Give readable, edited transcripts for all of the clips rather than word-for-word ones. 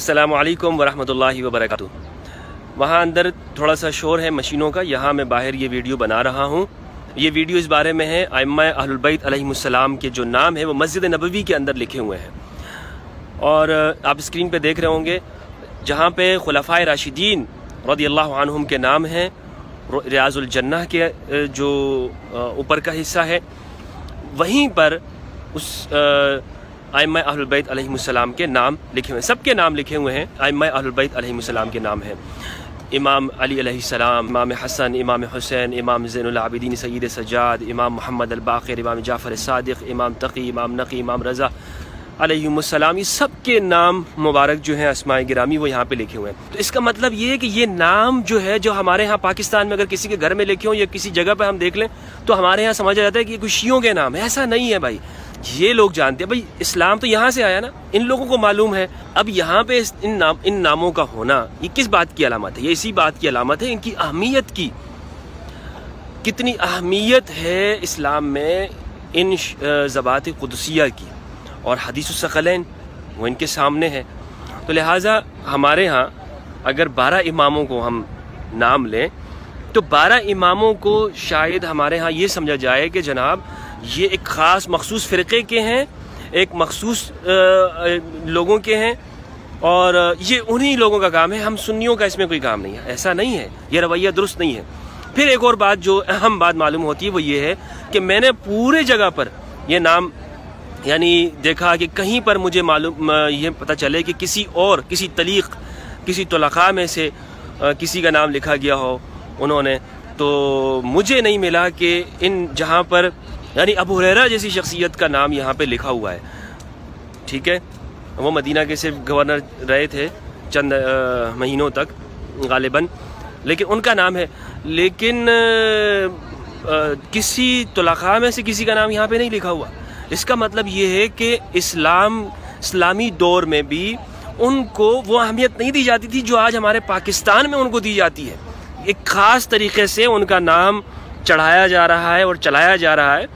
अस्सलामु अलैकुम वरहमतुल्लाहि वबरकातुह। वहाँ अंदर थोड़ा सा शोर है मशीनों का, यहाँ मैं बाहर ये वीडियो बना रहा हूँ। ये वीडियो इस बारे में है अइम्मा अहलुल बैत अलैहिमुस्सलाम के जो नाम है वो मस्जिद नबवी के अंदर लिखे हुए हैं। और आप स्क्रीन पे देख रहे होंगे जहाँ पे खुलफाए राशिदीन रज़ियल्लाहु अन्हुम के नाम हैं, रियाजुल जन्नह के जो ऊपर का हिस्सा है, वहीं पर उस अइम्मा अहलुल बैत अलैहिमुस्सलाम के नाम लिखे हुए हैं। सबके नाम लिखे हुए हैं, अइम्मा अहलुल बैत अलैहिमुस्सलाम के नाम हैं। इमाम अली अलैहिस्सलाम, इमाम हसन, इमाम हुसैन, इमाम ज़ैनुल आबिदीन सय्यद सज्जाद, इमाम मोहम्मद अल बाक़िर, इमाम जाफ़र सादिक़, इमाम तक़ी, इमाम नक़ी, इमाम रज़ा अलैहिमुस्सलाम, ये सब के नाम मुबारक जो हैं अस्माए गिरामी वो यहाँ पे लिखे हुए हैं। तो इसका मतलब ये है कि ये नाम जो है जो हमारे यहाँ पाकिस्तान में अगर किसी के घर में लिखे हों या किसी जगह पर हम देख लें तो हमारे यहाँ समझा जाता है कि ये कुछ शियों के नाम है। ऐसा नहीं है भाई, ये लोग जानते हैं भाई इस्लाम तो यहाँ से आया ना, इन लोगों को मालूम है। अब यहाँ पे इन नामों का होना ये किस बात की अलामत है? ये इसी बात की अलामत है इनकी अहमियत की। कितनी अहमियत है इस्लाम में इन ज़बात क़ुदसिया की, और हदीसुस सकलैन वो इनके सामने है। तो लिहाजा हमारे यहाँ अगर 12 इमामों को हम नाम लें तो 12 इमामों को शायद हमारे यहाँ ये समझा जाए कि जनाब ये एक ख़ास मखसूस फ़िरक़े के हैं, एक मखसूस लोगों के हैं, और ये उन्हीं लोगों का काम है, हम सुन्नियों का इसमें कोई काम नहीं है। ऐसा नहीं है, ये रवैया दुरुस्त नहीं है। फिर एक और बात जो अहम बात मालूम होती है वो ये है कि मैंने पूरे जगह पर ये नाम यानी देखा कि कहीं पर मुझे मालूम ये पता चले कि किसी तलीक़ किसी तुलक़ा में से किसी का नाम लिखा गया हो उन्होंने, तो मुझे नहीं मिला कि इन जहाँ पर यानी अबू हुरैरा जैसी शख्सियत का नाम यहाँ पे लिखा हुआ है। ठीक है, वो मदीना के सिर्फ गवर्नर रहे थे चंद महीनों तक गालिबन, लेकिन उनका नाम है। लेकिन किसी तुलक़ा में से किसी का नाम यहाँ पे नहीं लिखा हुआ। इसका मतलब ये है कि इस्लामी दौर में भी उनको वो अहमियत नहीं दी जाती थी जो आज हमारे पाकिस्तान में उनको दी जाती है। एक ख़ास तरीक़े से उनका नाम चढ़ाया जा रहा है और चलाया जा रहा है।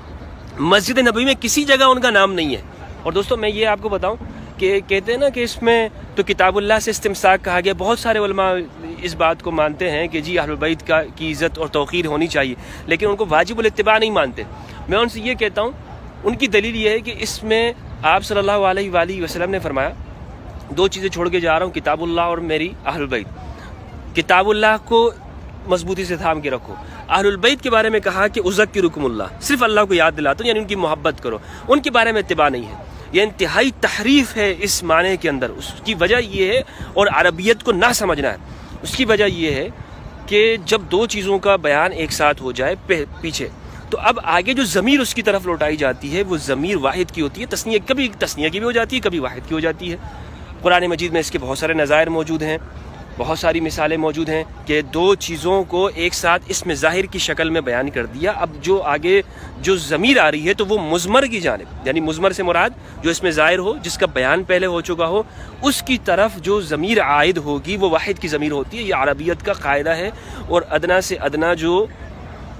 मस्जिद नबवी में किसी जगह उनका नाम नहीं है। और दोस्तों मैं ये आपको बताऊं कि कहते हैं ना कि इसमें तो किताबुल्लाह से इस्तिमसाक कहा गया। बहुत सारे उलमा इस बात को मानते हैं कि जी अहलुल बैत की इज़्ज़त और तौक़ीर होनी चाहिए, लेकिन उनको वाजिबुल इत्तिबा नहीं मानते। मैं उनसे ये कहता हूँ, उनकी दलील ये है कि इसमें आप सल्लल्लाहु अलैहि वसल्लम ने फरमाया 2 चीज़ें छोड़ के जा रहा हूँ, किताबुल्लाह और मेरी अहलुल बैत। किताबुल्लाह को मजबूती से थाम के रखो। अहलुल बैत के बारे में कहा कि उज़क्किरुकुमुल्लाह, सिर्फ अल्लाह को याद दिलाता हूँ, यानी उनकी मोहब्बत करो। उनके बारे में इत्तिबा नहीं है। यह इंतहाई तहरीफ है इस माने के अंदर। उसकी वजह यह है, और अरबियत को ना समझना है, उसकी वजह यह है कि जब 2 चीज़ों का बयान एक साथ हो जाए पीछे, तो अब आगे जो ज़मीर उसकी तरफ लौटाई जाती है वो ज़मीर वाहिद की होती है। तस्निया कभी तस्निया की भी हो जाती है, कभी वाहिद की हो जाती है। कुरान मजीद में इसके बहुत सारे नज़ायर मौजूद हैं, बहुत सारी मिसालें मौजूद हैं कि 2 चीज़ों को एक साथ इसमें ज़ाहिर की शक्ल में बयान कर दिया। अब जो आगे जो ज़मीर आ रही है तो वो मुज़मर की जानिब, यानी मुज़मर से मुराद जो इसमें ज़ाहिर हो, जिसका बयान पहले हो चुका हो, उसकी तरफ जो ज़मीर आयद होगी वो वाहिद की ज़मीर होती है। ये अरबियत का कायदा है, और अदना से अदना जो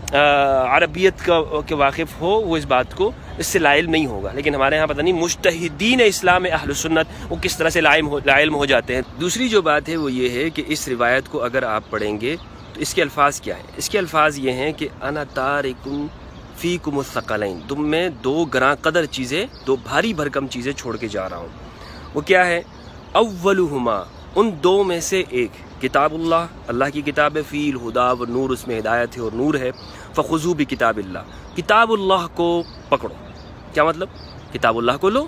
अरबियत के वाकिफ़ हो वो इस बात को इससे लाइल नहीं होगा। लेकिन हमारे यहाँ पता नहीं मुज्तहिदीन इस्लाम अहलुस सुन्नत वो किस तरह से लाइल हो जाते हैं। दूसरी जो बात है वो ये है कि इस रिवायत को अगर आप पढ़ेंगे तो इसके अल्फाज क्या हैं? इसके अल्फाज ये हैं कि अना तारिकुम फ़ीकुमुस सकलैन, तुम में 2 गरां कदर चीज़ें, 2 भारी भरकम चीज़ें छोड़ के जा रहा हूँ। वो क्या है? अव्वलुहुमा, उन 2 में से एक, किताबुल्लाह, अल्लाह की किताब है, फ़ील हुदा व नूर, उसमें हिदायत है और नूर है। फ़ख़ुज़ू बि किताबिल्लाह, किताबुल्लाह को पकड़ो। क्या मतलब? किताबुल्लाह को लो,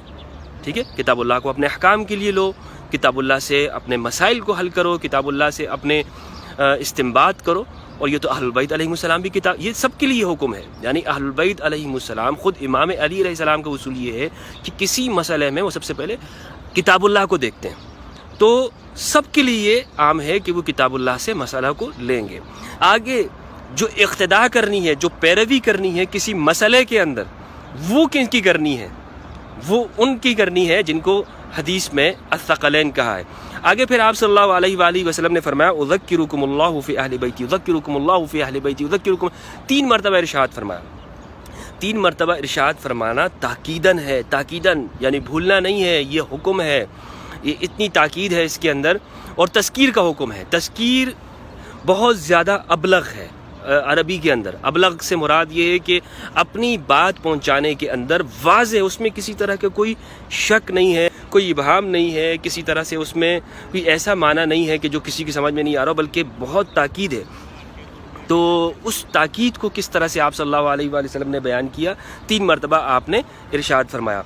ठीक है, किताबुल्लाह को अपने अहकाम के लिए लो, किताबुल्लाह से अपने मसाइल को हल करो, किताबुल्लाह से अपने इस्तिंबात करो। और ये तो अहलुल बैत अलैहिमुस्सलाम भी किताब, ये सब के लिए हुक्म है। यानी अहलुल बैत अलैहिमुस्सलाम, ख़ुद इमाम अली अलैहिस्सलाम का उसूल ये है कि किसी मसले में वो सबसे पहले किताबुल्लाह को देखते हैं। तो सब के लिए आम है कि वो किताबुल्लाह से मसला को लेंगे। आगे जो इक़्तिदा करनी है, जो पैरवी करनी है किसी मसले के अंदर, वो किनकी करनी है? वो उनकी करनी है जिनको हदीस में अस्सक़लैन कहा है। आगे फिर आप सल्लल्लाहु अलैहि वसल्लम ने फरमाया उज़क्किरुकुमुल्लाहु फ़ी अहलि बैती, उज़क्किरुकुमुल्लाहु फ़ी अहलि बैती, उज़क्किरुकुम, 3 मरतबा इरशाद फरमाया। 3 मरतबा इरशाद फरमाना ताकीदन है, ताकीदन यानी भूलना नहीं है, ये हुक्म है। یہ اتنی تاکید ہے اس کے اندر. اور تذکیر کا حکم ہے. تذکیر بہت زیادہ ابلغ ہے عربی کے اندر. ابلغ سے مراد یہ ہے کہ اپنی بات پہنچانے کے اندر واضح، اس میں کسی طرح کا کوئی شک نہیں ہے، کوئی ابہام نہیں ہے، کسی طرح سے اس میں کوئی ایسا معنی نہیں ہے کہ جو کسی کی سمجھ میں نہیں آ رہا، بلکہ بہت تاکید ہے. تو اس تاکید کو کس طرح سے آپ صلی اللہ علیہ وآلہ وسلم نے بیان کیا، 3 مرتبہ آپ نے ارشاد فرمایا.